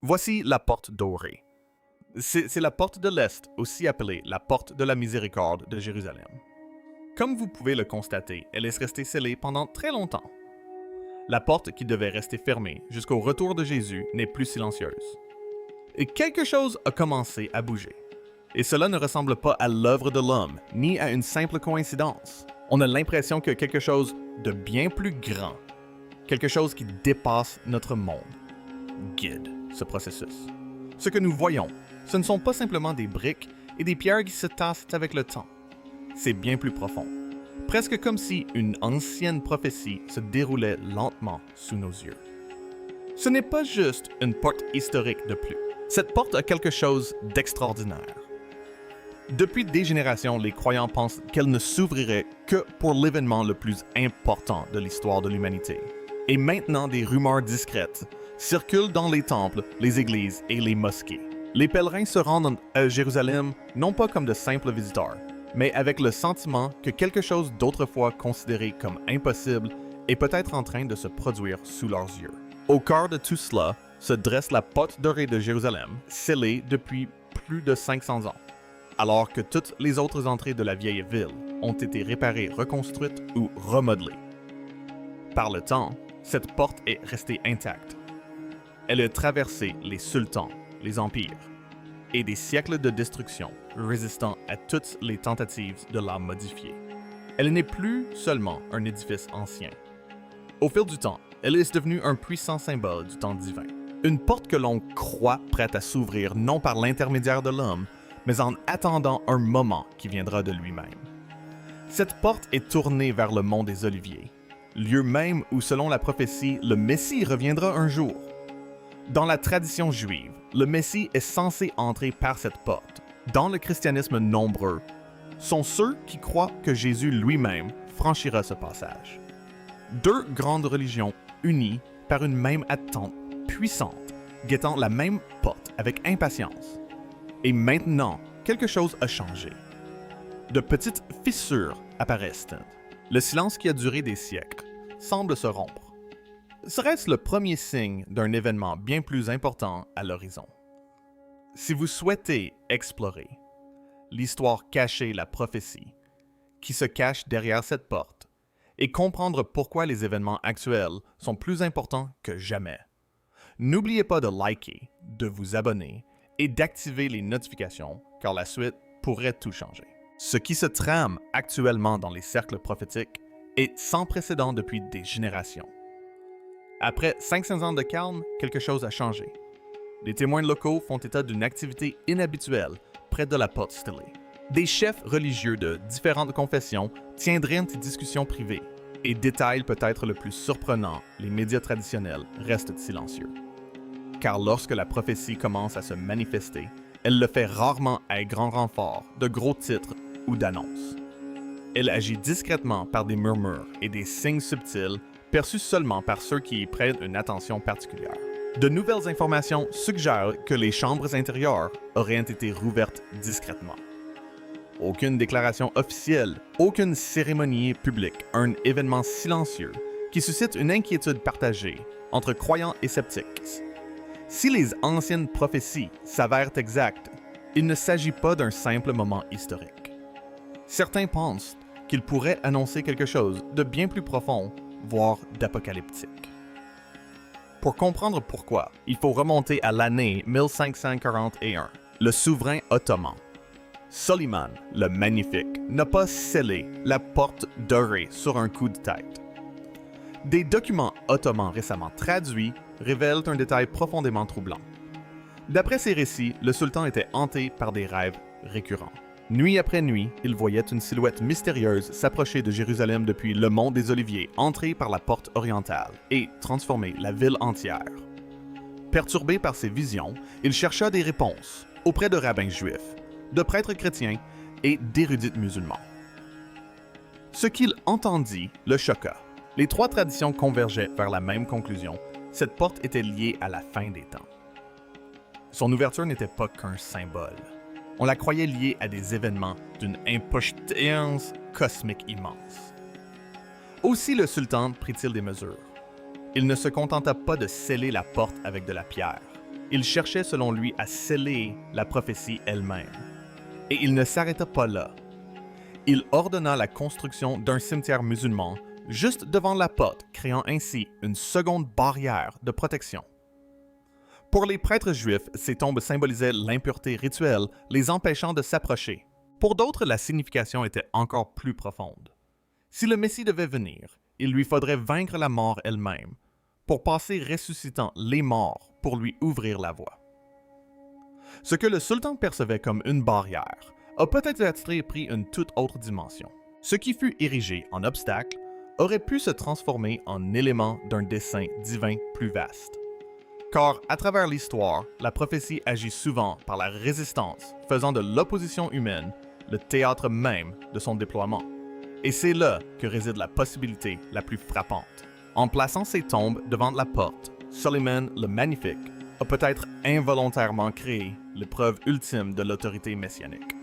Voici la porte dorée. C'est la porte de l'Est, aussi appelée la porte de la miséricorde de Jérusalem. Comme vous pouvez le constater, elle est restée scellée pendant très longtemps. La porte qui devait rester fermée jusqu'au retour de Jésus n'est plus silencieuse. Et quelque chose a commencé à bouger. Et cela ne ressemble pas à l'œuvre de l'homme, ni à une simple coïncidence. On a l'impression que quelque chose de bien plus grand, quelque chose qui dépasse notre monde, guide ce processus. Ce que nous voyons, ce ne sont pas simplement des briques et des pierres qui se tassent avec le temps. C'est bien plus profond. Presque comme si une ancienne prophétie se déroulait lentement sous nos yeux. Ce n'est pas juste une porte historique de plus. Cette porte a quelque chose d'extraordinaire. Depuis des générations, les croyants pensent qu'elle ne s'ouvrirait que pour l'événement le plus important de l'histoire de l'humanité. Et maintenant, des rumeurs discrètes circulent dans les temples, les églises et les mosquées. Les pèlerins se rendent à Jérusalem non pas comme de simples visiteurs, mais avec le sentiment que quelque chose d'autrefois considéré comme impossible est peut-être en train de se produire sous leurs yeux. Au cœur de tout cela se dresse la porte dorée de Jérusalem, scellée depuis plus de 500 ans, alors que toutes les autres entrées de la vieille ville ont été réparées, reconstruites ou remodelées. Par le temps, cette porte est restée intacte. Elle a traversé les sultans, les empires, et des siècles de destruction, résistant à toutes les tentatives de la modifier. Elle n'est plus seulement un édifice ancien. Au fil du temps, elle est devenue un puissant symbole du temps divin. Une porte que l'on croit prête à s'ouvrir non par l'intermédiaire de l'homme, mais en attendant un moment qui viendra de lui-même. Cette porte est tournée vers le mont des Oliviers, lieu même où, selon la prophétie, le Messie reviendra un jour. Dans la tradition juive, le Messie est censé entrer par cette porte. Dans le christianisme nombreux, sont ceux qui croient que Jésus lui-même franchira ce passage. Deux grandes religions unies par une même attente puissante, guettant la même porte avec impatience. Et maintenant, quelque chose a changé. De petites fissures apparaissent. Le silence qui a duré des siècles semble se rompre. Serait-ce le premier signe d'un événement bien plus important à l'horizon? Si vous souhaitez explorer l'histoire cachée, la prophétie, qui se cache derrière cette porte, et comprendre pourquoi les événements actuels sont plus importants que jamais, n'oubliez pas de liker, de vous abonner et d'activer les notifications, car la suite pourrait tout changer. Ce qui se trame actuellement dans les cercles prophétiques est sans précédent depuis des générations. Après 500 ans de calme, quelque chose a changé. Les témoins locaux font état d'une activité inhabituelle près de la porte scellée. Des chefs religieux de différentes confessions tiendraient des discussions privées. Et détail peut-être le plus surprenant, les médias traditionnels restent silencieux. Car lorsque la prophétie commence à se manifester, elle le fait rarement à grand renfort de gros titres ou d'annonces. Elle agit discrètement par des murmures et des signes subtils perçus seulement par ceux qui y prêtent une attention particulière. De nouvelles informations suggèrent que les chambres intérieures auraient été rouvertes discrètement. Aucune déclaration officielle, aucune cérémonie publique, un événement silencieux qui suscite une inquiétude partagée entre croyants et sceptiques. Si les anciennes prophéties s'avèrent exactes, il ne s'agit pas d'un simple moment historique. Certains pensent qu'il pourrait annoncer quelque chose de bien plus profond, voire d'apocalyptique. Pour comprendre pourquoi, il faut remonter à l'année 1541. Le souverain ottoman, Soliman le Magnifique, n'a pas scellé la porte dorée sur un coup de tête. Des documents ottomans récemment traduits révèlent un détail profondément troublant. D'après ces récits, le sultan était hanté par des rêves récurrents. Nuit après nuit, il voyait une silhouette mystérieuse s'approcher de Jérusalem depuis le mont des Oliviers, entrer par la porte orientale et transformer la ville entière. Perturbé par ces visions, il chercha des réponses auprès de rabbins juifs, de prêtres chrétiens et d'érudits musulmans. Ce qu'il entendit le choqua. Les trois traditions convergeaient vers la même conclusion. Cette porte était liée à la fin des temps. Son ouverture n'était pas qu'un symbole. On la croyait liée à des événements d'une importance cosmique immense. Aussi le sultan prit-il des mesures. Il ne se contenta pas de sceller la porte avec de la pierre. Il cherchait selon lui à sceller la prophétie elle-même. Et il ne s'arrêta pas là. Il ordonna la construction d'un cimetière musulman juste devant la porte, créant ainsi une seconde barrière de protection. Pour les prêtres juifs, ces tombes symbolisaient l'impureté rituelle, les empêchant de s'approcher. Pour d'autres, la signification était encore plus profonde. Si le Messie devait venir, il lui faudrait vaincre la mort elle-même, pour passer ressuscitant les morts pour lui ouvrir la voie. Ce que le sultan percevait comme une barrière a peut-être pris une toute autre dimension. Ce qui fut érigé en obstacle aurait pu se transformer en élément d'un dessein divin plus vaste. Car, à travers l'histoire, la prophétie agit souvent par la résistance, faisant de l'opposition humaine le théâtre même de son déploiement. Et c'est là que réside la possibilité la plus frappante. En plaçant ses tombes devant la porte, Sulayman le Magnifique a peut-être involontairement créé l'épreuve ultime de l'autorité messianique.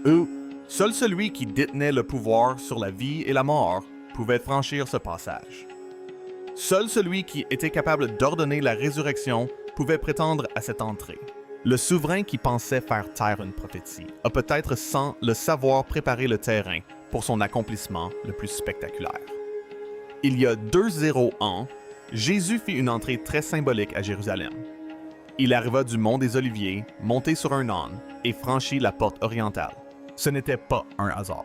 Où seul celui qui détenait le pouvoir sur la vie et la mort pouvait franchir ce passage. Seul celui qui était capable d'ordonner la résurrection pouvait prétendre à cette entrée. Le souverain qui pensait faire taire une prophétie a peut-être sans le savoir préparé le terrain pour son accomplissement le plus spectaculaire. Il y a 2000 ans, Jésus fit une entrée très symbolique à Jérusalem. Il arriva du mont des Oliviers, monté sur un âne, et franchit la porte orientale. Ce n'était pas un hasard.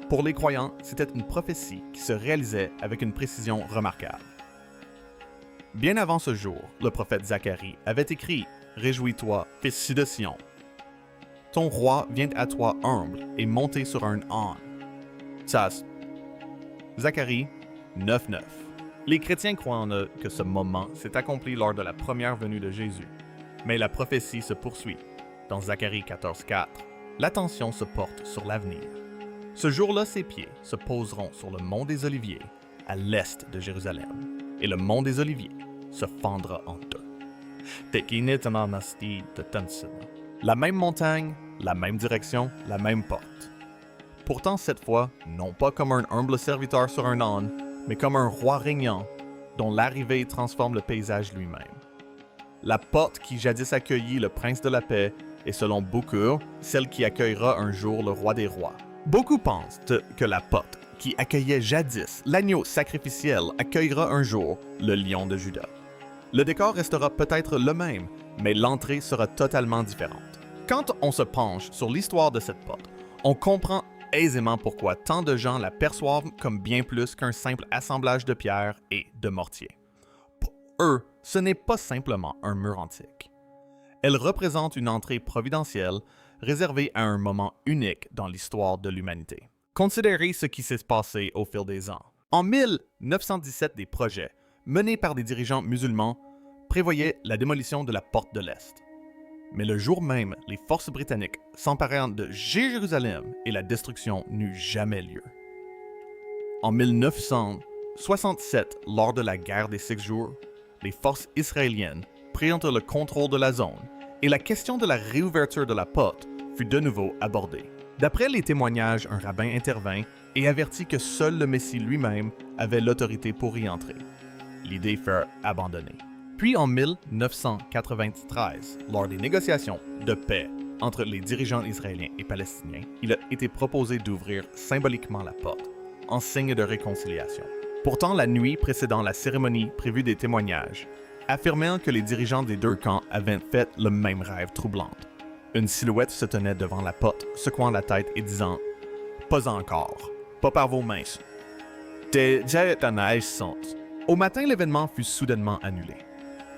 Pour les croyants, c'était une prophétie qui se réalisait avec une précision remarquable. Bien avant ce jour, le prophète Zacharie avait écrit « Réjouis-toi, fils de Sion. Ton roi vient à toi humble et monté sur un âne. » Zacharie 9:9. Les chrétiens croient en eux que ce moment s'est accompli lors de la première venue de Jésus. Mais la prophétie se poursuit. Dans Zacharie 14:4, l'attention se porte sur l'avenir. Ce jour-là, ses pieds se poseront sur le mont des Oliviers, à l'est de Jérusalem, et le mont des Oliviers se fendra en deux. La même montagne, la même direction, la même porte. Pourtant, cette fois, non pas comme un humble serviteur sur un âne, mais comme un roi régnant, dont l'arrivée transforme le paysage lui-même. La porte qui jadis accueillit le prince de la paix est, selon beaucoup, celle qui accueillera un jour le roi des rois. Beaucoup pensent que la porte qui accueillait jadis l'agneau sacrificiel accueillera un jour le lion de Juda. Le décor restera peut-être le même, mais l'entrée sera totalement différente. Quand on se penche sur l'histoire de cette porte, on comprend aisément pourquoi tant de gens la perçoivent comme bien plus qu'un simple assemblage de pierres et de mortier. Pour eux, ce n'est pas simplement un mur antique. Elle représente une entrée providentielle réservée à un moment unique dans l'histoire de l'humanité. Considérez ce qui s'est passé au fil des ans. En 1917, des projets, menés par des dirigeants musulmans, prévoyaient la démolition de la porte de l'Est. Mais le jour même, les forces britanniques s'emparèrent de Jérusalem et la destruction n'eut jamais lieu. En 1967, lors de la guerre des 6 jours, les forces israéliennes prirent le contrôle de la zone et la question de la réouverture de la porte fut de nouveau abordée. D'après les témoignages, un rabbin intervint et avertit que seul le Messie lui-même avait l'autorité pour y entrer. L'idée fut abandonnée. Puis en 1993, lors des négociations de paix entre les dirigeants israéliens et palestiniens, il a été proposé d'ouvrir symboliquement la porte, en signe de réconciliation. Pourtant, la nuit précédant la cérémonie prévue des témoignages, affirmant que les dirigeants des deux camps avaient fait le même rêve troublant. Une silhouette se tenait devant la porte, secouant la tête et disant « Pas encore, pas par vos mains. » Au matin, l'événement fut soudainement annulé.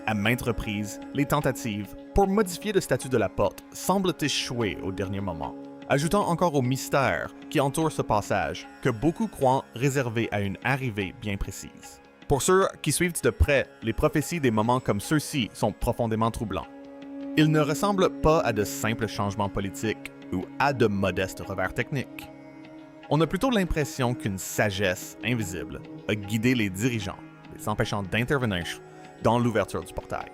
À maintes reprises, les tentatives pour modifier le statut de la porte semblent échouer au dernier moment, ajoutant encore au mystère qui entoure ce passage que beaucoup croient réservé à une arrivée bien précise. Pour ceux qui suivent de près, les prophéties des moments comme ceux-ci sont profondément troublants. Ils ne ressemblent pas à de simples changements politiques ou à de modestes revers techniques. On a plutôt l'impression qu'une sagesse invisible a guidé les dirigeants, les empêchant d'intervenir dans l'ouverture du portail.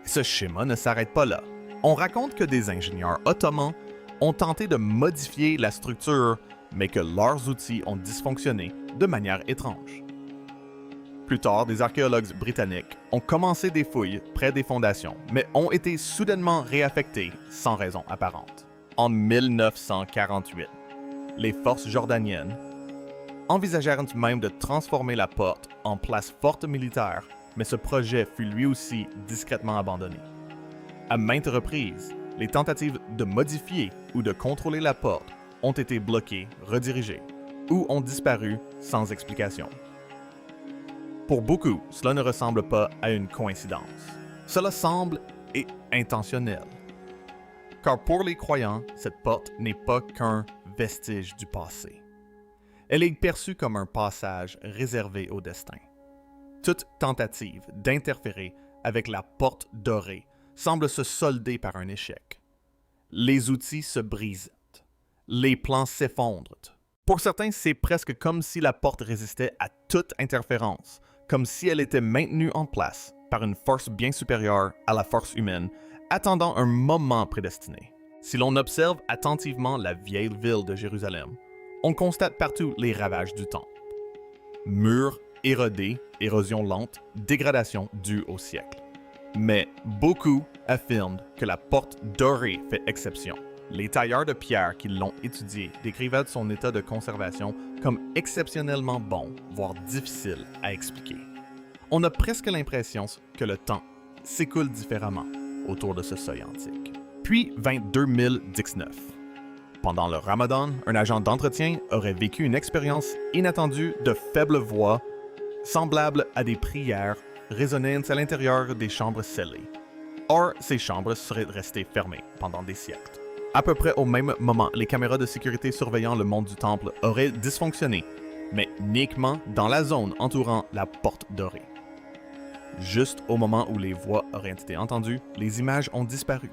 Ce schéma ne s'arrête pas là. On raconte que des ingénieurs ottomans ont tenté de modifier la structure, mais que leurs outils ont dysfonctionné de manière étrange. Plus tard, des archéologues britanniques ont commencé des fouilles près des fondations, mais ont été soudainement réaffectés sans raison apparente. En 1948, les forces jordaniennes envisagèrent même de transformer la porte en place forte militaire, mais ce projet fut lui aussi discrètement abandonné. À maintes reprises, les tentatives de modifier ou de contrôler la porte ont été bloquées, redirigées, ou ont disparu sans explication. Pour beaucoup, cela ne ressemble pas à une coïncidence. Cela semble et intentionnel. Car pour les croyants, cette porte n'est pas qu'un vestige du passé. Elle est perçue comme un passage réservé au destin. Toute tentative d'interférer avec la porte dorée semble se solder par un échec. Les outils se brisent. Les plans s'effondrent. Pour certains, c'est presque comme si la porte résistait à toute interférence, comme si elle était maintenue en place par une force bien supérieure à la force humaine, attendant un moment prédestiné. Si l'on observe attentivement la vieille ville de Jérusalem, on constate partout les ravages du temps. Murs érodés, érosion lente, dégradation due au siècle. Mais beaucoup affirment que la porte dorée fait exception. Les tailleurs de pierre qui l'ont étudiée décrivaient son état de conservation comme exceptionnellement bon, voire difficile à expliquer. On a presque l'impression que le temps s'écoule différemment autour de ce seuil antique. Puis vint 2019. Pendant le Ramadan, un agent d'entretien aurait vécu une expérience inattendue de faibles voix semblables à des prières résonnaient à l'intérieur des chambres scellées. Or, ces chambres seraient restées fermées pendant des siècles. À peu près au même moment, les caméras de sécurité surveillant le monde du temple auraient dysfonctionné, mais uniquement dans la zone entourant la porte dorée. Juste au moment où les voix auraient été entendues, les images ont disparu.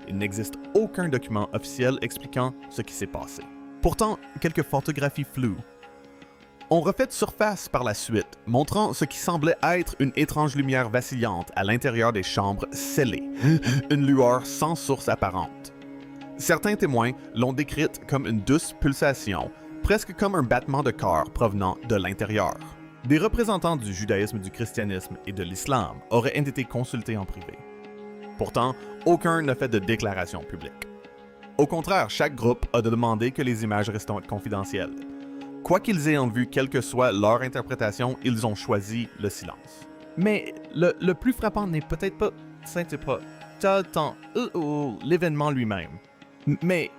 Il n'existe aucun document officiel expliquant ce qui s'est passé. Pourtant, quelques photographies floues ont refait surface par la suite, montrant ce qui semblait être une étrange lumière vacillante à l'intérieur des chambres scellées, une lueur sans source apparente. Certains témoins l'ont décrite comme une douce pulsation, presque comme un battement de cœur provenant de l'intérieur. Des représentants du judaïsme, du christianisme et de l'islam auraient été consultés en privé. Pourtant, aucun n'a fait de déclaration publique. Au contraire, chaque groupe a demandé que les images restent confidentielles. Quoi qu'ils aient en vue, quelle que soit leur interprétation, ils ont choisi le silence. Mais le plus frappant n'est peut-être pas, l'événement lui-même, mais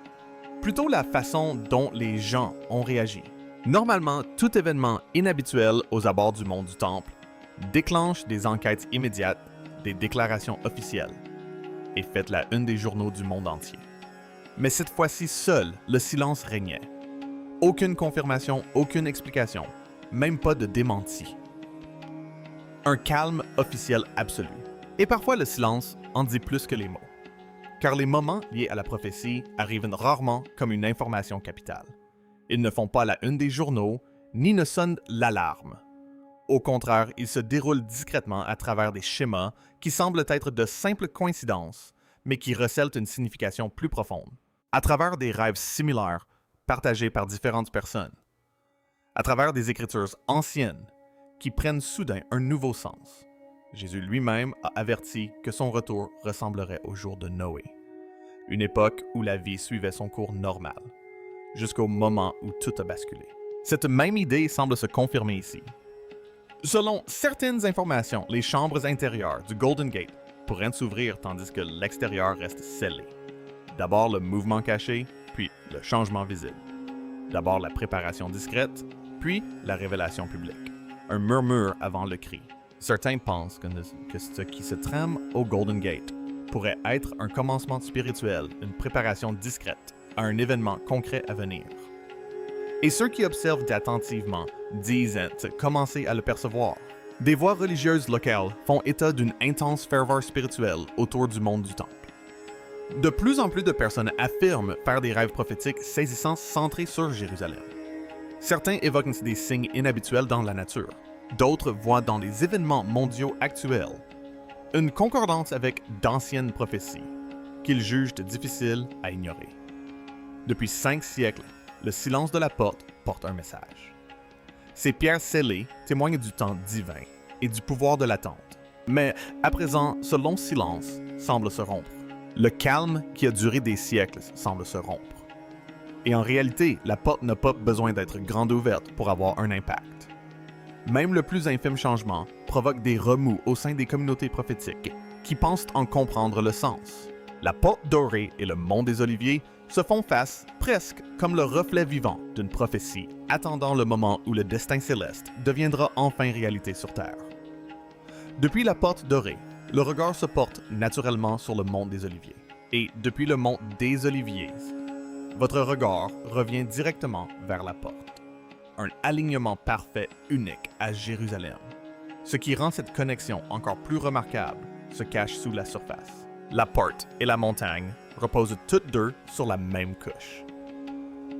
plutôt la façon dont les gens ont réagi. Normalement, tout événement inhabituel aux abords du monde du temple déclenche des enquêtes immédiates, des déclarations officielles, et fait la une des journaux du monde entier. Mais cette fois-ci, seul le silence régnait. Aucune confirmation, aucune explication, même pas de démenti. Un calme officiel absolu. Et parfois le silence en dit plus que les mots. Car les moments liés à la prophétie arrivent rarement comme une information capitale. Ils ne font pas la une des journaux, ni ne sonnent l'alarme. Au contraire, ils se déroulent discrètement à travers des schémas qui semblent être de simples coïncidences, mais qui recèlent une signification plus profonde. À travers des rêves similaires, partagés par différentes personnes. À travers des écritures anciennes qui prennent soudain un nouveau sens. Jésus lui-même a averti que son retour ressemblerait au jour de Noé, une époque où la vie suivait son cours normal, jusqu'au moment où tout a basculé. Cette même idée semble se confirmer ici. Selon certaines informations, les chambres intérieures du Golden Gate pourraient s'ouvrir tandis que l'extérieur reste scellé. D'abord le mouvement caché, puis le changement visible. D'abord la préparation discrète, puis la révélation publique. Un murmure avant le cri. Certains pensent que ce qui se trame au Golden Gate pourrait être un commencement spirituel, une préparation discrète à un événement concret à venir. Et ceux qui observent attentivement disent commencer à le percevoir. Des voix religieuses locales font état d'une intense ferveur spirituelle autour du monde du temple. De plus en plus de personnes affirment faire des rêves prophétiques saisissants centrés sur Jérusalem. Certains évoquent des signes inhabituels dans la nature. D'autres voient dans les événements mondiaux actuels une concordance avec d'anciennes prophéties qu'ils jugent difficiles à ignorer. Depuis 5 siècles, le silence de la porte porte un message. Ces pierres scellées témoignent du temps divin et du pouvoir de l'attente. Mais à présent, ce long silence semble se rompre. Le calme qui a duré des siècles semble se rompre. Et en réalité, la porte n'a pas besoin d'être grande ouverte pour avoir un impact. Même le plus infime changement provoque des remous au sein des communautés prophétiques qui pensent en comprendre le sens. La porte dorée et le mont des Oliviers se font face presque comme le reflet vivant d'une prophétie attendant le moment où le destin céleste deviendra enfin réalité sur Terre. Depuis la porte dorée, le regard se porte naturellement sur le mont des Oliviers. Et depuis le mont des Oliviers, votre regard revient directement vers la porte. Un alignement parfait unique à Jérusalem. Ce qui rend cette connexion encore plus remarquable se cache sous la surface. La porte et la montagne reposent toutes deux sur la même couche.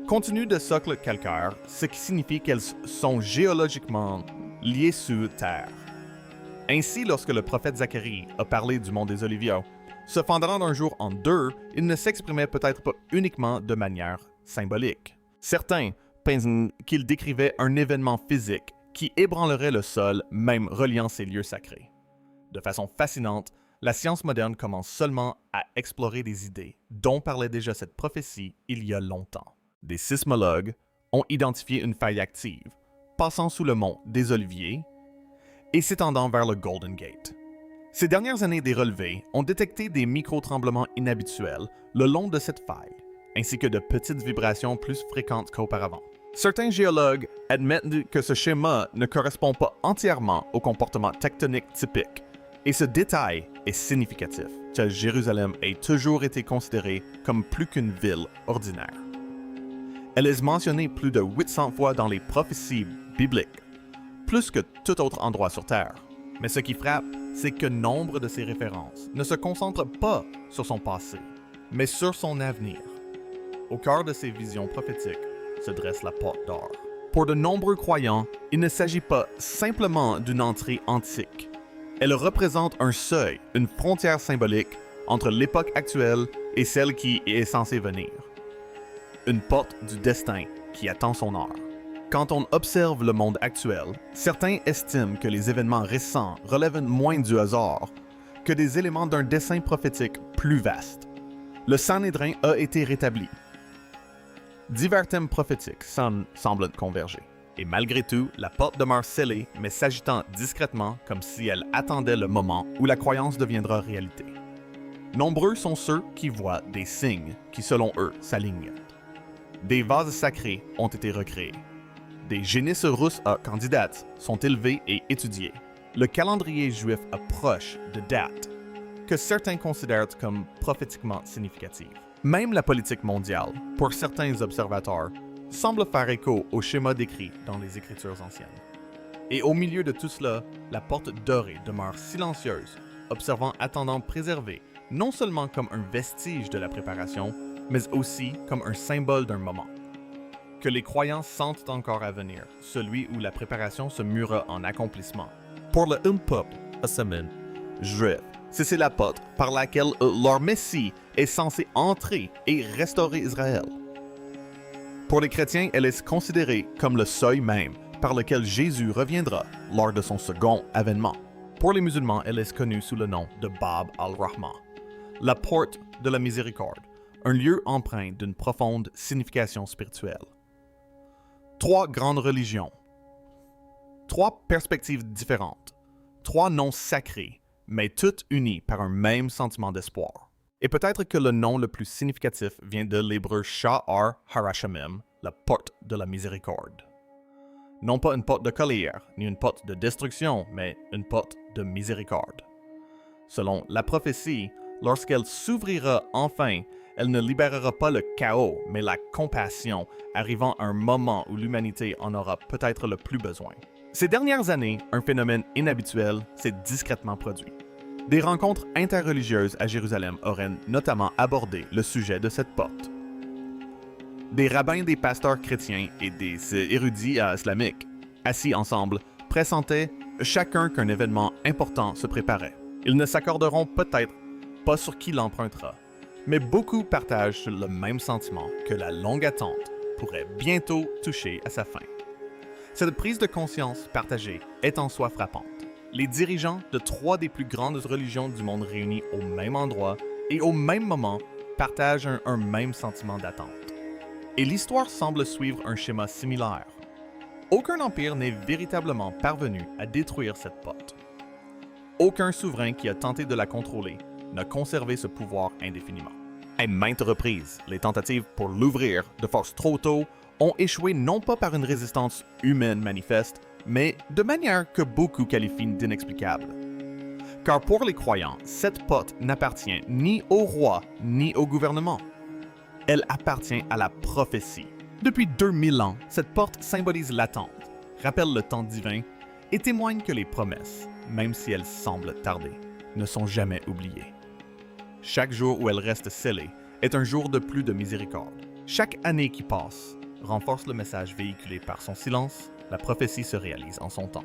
Contenues de socles calcaires, ce qui signifie qu'elles sont géologiquement liées sous terre. Ainsi, lorsque le prophète Zacharie a parlé du mont des Oliviers, se fendant d'un jour en deux, il ne s'exprimait peut-être pas uniquement de manière symbolique. Certains pensent qu'il décrivait un événement physique qui ébranlerait le sol, même reliant ces lieux sacrés. De façon fascinante, la science moderne commence seulement à explorer des idées dont parlait déjà cette prophétie il y a longtemps. Des sismologues ont identifié une faille active, passant sous le mont des Oliviers et s'étendant vers le Golden Gate. Ces dernières années des relevés ont détecté des micro-tremblements inhabituels le long de cette faille, ainsi que de petites vibrations plus fréquentes qu'auparavant. Certains géologues admettent que ce schéma ne correspond pas entièrement au comportement tectonique typique, et ce détail est significatif, car Jérusalem a toujours été considérée comme plus qu'une ville ordinaire. Elle est mentionnée plus de 800 fois dans les prophéties bibliques, plus que tout autre endroit sur Terre. Mais ce qui frappe, c'est que nombre de ces références ne se concentrent pas sur son passé, mais sur son avenir. Au cœur de ces visions prophétiques se dresse la porte d'or. Pour de nombreux croyants, il ne s'agit pas simplement d'une entrée antique. Elle représente un seuil, une frontière symbolique entre l'époque actuelle et celle qui est censée venir. Une porte du destin qui attend son heure. Quand on observe le monde actuel, certains estiment que les événements récents relèvent moins du hasard que des éléments d'un dessein prophétique plus vaste. Le Sanhédrin a été rétabli. Divers thèmes prophétiques semblent converger. Et malgré tout, la porte demeure scellée, mais s'agitant discrètement comme si elle attendait le moment où la croyance deviendra réalité. Nombreux sont ceux qui voient des signes qui, selon eux, s'alignent. Des vases sacrés ont été recréés. Des génisses russes à candidates sont élevées et étudiées. Le calendrier juif approche de dates que certains considèrent comme prophétiquement significatives. Même la politique mondiale, pour certains observateurs, semble faire écho au schéma décrit dans les Écritures anciennes. Et au milieu de tout cela, la porte dorée demeure silencieuse, observant attendant préservée, non seulement comme un vestige de la préparation, mais aussi comme un symbole d'un moment. Que les croyants sentent encore à venir, celui où la préparation se murera en accomplissement. Pour le peuple juif, c'est la porte par laquelle leur Messie est censé entrer et restaurer Israël. Pour les chrétiens, elle est considérée comme le seuil même par lequel Jésus reviendra lors de son second avènement. Pour les musulmans, elle est connue sous le nom de Bab al-Rahma, la porte de la miséricorde, un lieu empreint d'une profonde signification spirituelle. Trois grandes religions, trois perspectives différentes, trois noms sacrés, mais toutes unies par un même sentiment d'espoir. Et peut-être que le nom le plus significatif vient de l'hébreu Sha'ar Harashamim, la porte de la miséricorde. Non pas une porte de colère, ni une porte de destruction, mais une porte de miséricorde. Selon la prophétie, lorsqu'elle s'ouvrira enfin, elle ne libérera pas le chaos, mais la compassion, arrivant à un moment où l'humanité en aura peut-être le plus besoin. Ces dernières années, un phénomène inhabituel s'est discrètement produit. Des rencontres interreligieuses à Jérusalem auraient notamment abordé le sujet de cette porte. Des rabbins, des pasteurs chrétiens et des érudits islamiques, assis ensemble, pressentaient chacun qu'un événement important se préparait. Ils ne s'accorderont peut-être pas sur qui l'empruntera, mais beaucoup partagent le même sentiment que la longue attente pourrait bientôt toucher à sa fin. Cette prise de conscience partagée est en soi frappante. Les dirigeants de 3 des plus grandes religions du monde réunis au même endroit et au même moment partagent un même sentiment d'attente. Et l'histoire semble suivre un schéma similaire. Aucun empire n'est véritablement parvenu à détruire cette porte. Aucun souverain qui a tenté de la contrôler n'a conservé ce pouvoir indéfiniment. À maintes reprises, les tentatives pour l'ouvrir de force trop tôt ont échoué non pas par une résistance humaine manifeste, mais de manière que beaucoup qualifient d'inexplicable. Car pour les croyants, cette porte n'appartient ni au roi ni au gouvernement. Elle appartient à la prophétie. Depuis 2000 ans, cette porte symbolise l'attente, rappelle le temps divin et témoigne que les promesses, même si elles semblent tarder, ne sont jamais oubliées. Chaque jour où elle reste scellée est un jour de plus de miséricorde. Chaque année qui passe renforce le message véhiculé par son silence, la prophétie se réalise en son temps.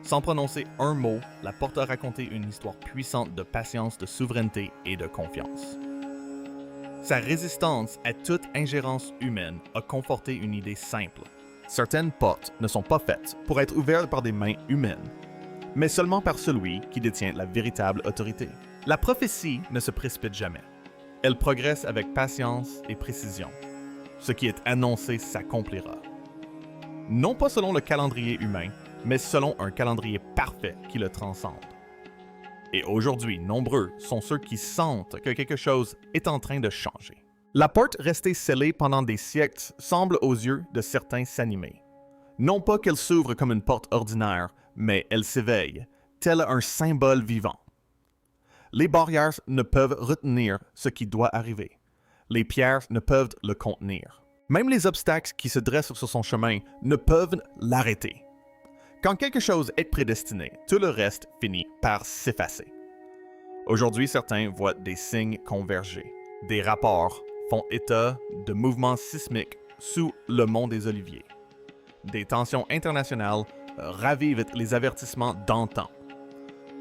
Sans prononcer un mot, la porte a raconté une histoire puissante de patience, de souveraineté et de confiance. Sa résistance à toute ingérence humaine a conforté une idée simple. Certaines portes ne sont pas faites pour être ouvertes par des mains humaines, mais seulement par celui qui détient la véritable autorité. La prophétie ne se précipite jamais. Elle progresse avec patience et précision. Ce qui est annoncé s'accomplira. Non pas selon le calendrier humain, mais selon un calendrier parfait qui le transcende. Et aujourd'hui, nombreux sont ceux qui sentent que quelque chose est en train de changer. La porte restée scellée pendant des siècles semble aux yeux de certains s'animer. Non pas qu'elle s'ouvre comme une porte ordinaire, mais elle s'éveille, tel un symbole vivant. Les barrières ne peuvent retenir ce qui doit arriver. Les pierres ne peuvent le contenir. Même les obstacles qui se dressent sur son chemin ne peuvent l'arrêter. Quand quelque chose est prédestiné, tout le reste finit par s'effacer. Aujourd'hui, certains voient des signes converger. Des rapports font état de mouvements sismiques sous le mont des Oliviers. Des tensions internationales ravivent les avertissements d'antan.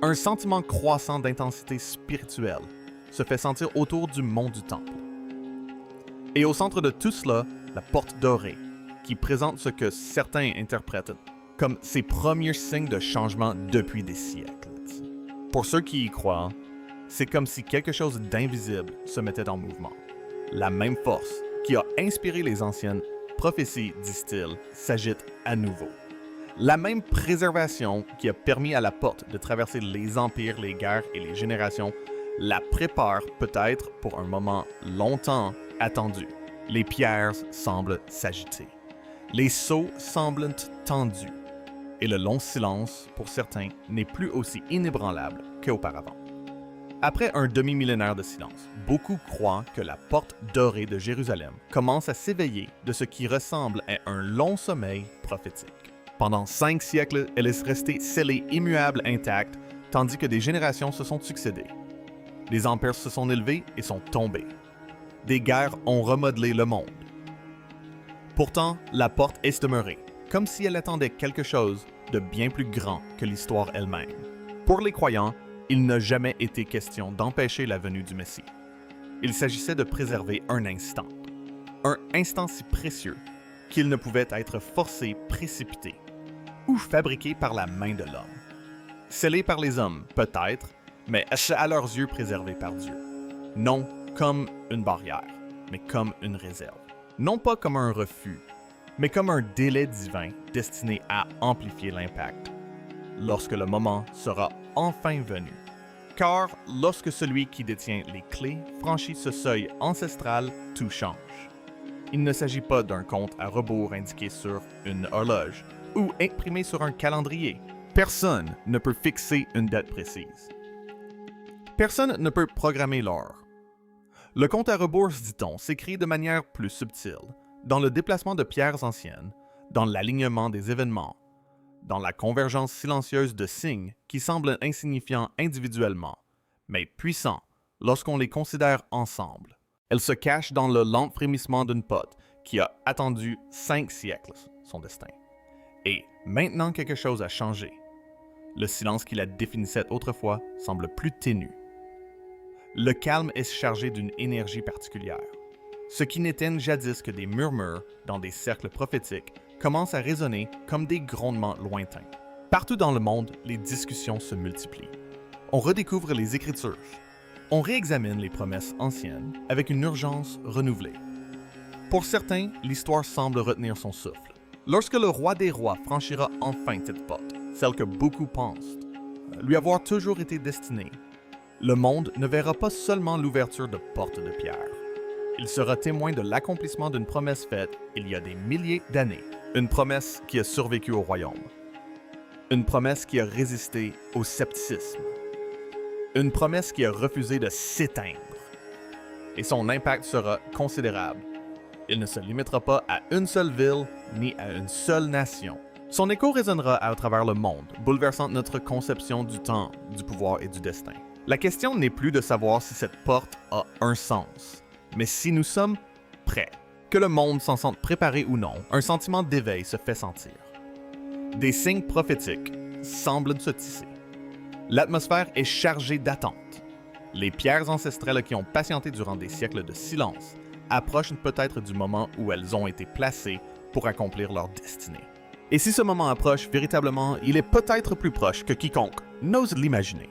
Un sentiment croissant d'intensité spirituelle se fait sentir autour du mont du Temple. Et au centre de tout cela, la porte dorée, qui présente ce que certains interprètent comme ses premiers signes de changement depuis des siècles. Pour ceux qui y croient, c'est comme si quelque chose d'invisible se mettait en mouvement. La même force qui a inspiré les anciennes prophéties, disent-ils, s'agite à nouveau. La même préservation qui a permis à la porte de traverser les empires, les guerres et les générations la prépare peut-être pour un moment longtemps attendu. Les pierres semblent s'agiter. Les sceaux semblent tendus. Et le long silence, pour certains, n'est plus aussi inébranlable qu'auparavant. Après un demi-millénaire de silence, beaucoup croient que la porte dorée de Jérusalem commence à s'éveiller de ce qui ressemble à un long sommeil prophétique. Pendant 5 siècles, elle est restée scellée, immuable, intacte, tandis que des générations se sont succédées. Les empires se sont élevés et sont tombés. Des guerres ont remodelé le monde. Pourtant, la porte est demeurée, comme si elle attendait quelque chose de bien plus grand que l'histoire elle-même. Pour les croyants, il n'a jamais été question d'empêcher la venue du Messie. Il s'agissait de préserver un instant si précieux qu'il ne pouvait être forcé, précipité, ou fabriqué par la main de l'homme. Scellé par les hommes, peut-être, mais à leurs yeux préservé par Dieu. Non comme une barrière, mais comme une réserve. Non pas comme un refus, mais comme un délai divin destiné à amplifier l'impact, lorsque le moment sera enfin venu. Car lorsque celui qui détient les clés franchit ce seuil ancestral, tout change. Il ne s'agit pas d'un compte à rebours indiqué sur une horloge ou imprimé sur un calendrier. Personne ne peut fixer une date précise. Personne ne peut programmer l'heure. Le compte à rebours, dit-on, s'écrit de manière plus subtile, dans le déplacement de pierres anciennes, dans l'alignement des événements, dans la convergence silencieuse de signes qui semblent insignifiants individuellement, mais puissants lorsqu'on les considère ensemble. Elle se cache dans le lent frémissement d'une porte qui a attendu 5 siècles son destin. Et maintenant quelque chose a changé. Le silence qui la définissait autrefois semble plus ténu. Le calme est chargé d'une énergie particulière. Ce qui n'étaient jadis que des murmures dans des cercles prophétiques commencent à résonner comme des grondements lointains. Partout dans le monde, les discussions se multiplient. On redécouvre les Écritures. On réexamine les promesses anciennes avec une urgence renouvelée. Pour certains, l'histoire semble retenir son souffle. Lorsque le roi des rois franchira enfin cette porte, celle que beaucoup pensent lui avoir toujours été destinée, le monde ne verra pas seulement l'ouverture de portes de pierre. Il sera témoin de l'accomplissement d'une promesse faite il y a des milliers d'années. Une promesse qui a survécu au royaume. Une promesse qui a résisté au scepticisme. Une promesse qui a refusé de s'éteindre. Et son impact sera considérable. Il ne se limitera pas à une seule ville ni à une seule nation. Son écho résonnera à travers le monde, bouleversant notre conception du temps, du pouvoir et du destin. La question n'est plus de savoir si cette porte a un sens, mais si nous sommes prêts. Que le monde s'en sente préparé ou non, un sentiment d'éveil se fait sentir. Des signes prophétiques semblent se tisser. L'atmosphère est chargée d'attente. Les pierres ancestrales qui ont patienté durant des siècles de silence approchent peut-être du moment où elles ont été placées pour accomplir leur destinée. Et si ce moment approche véritablement, il est peut-être plus proche que quiconque n'ose l'imaginer.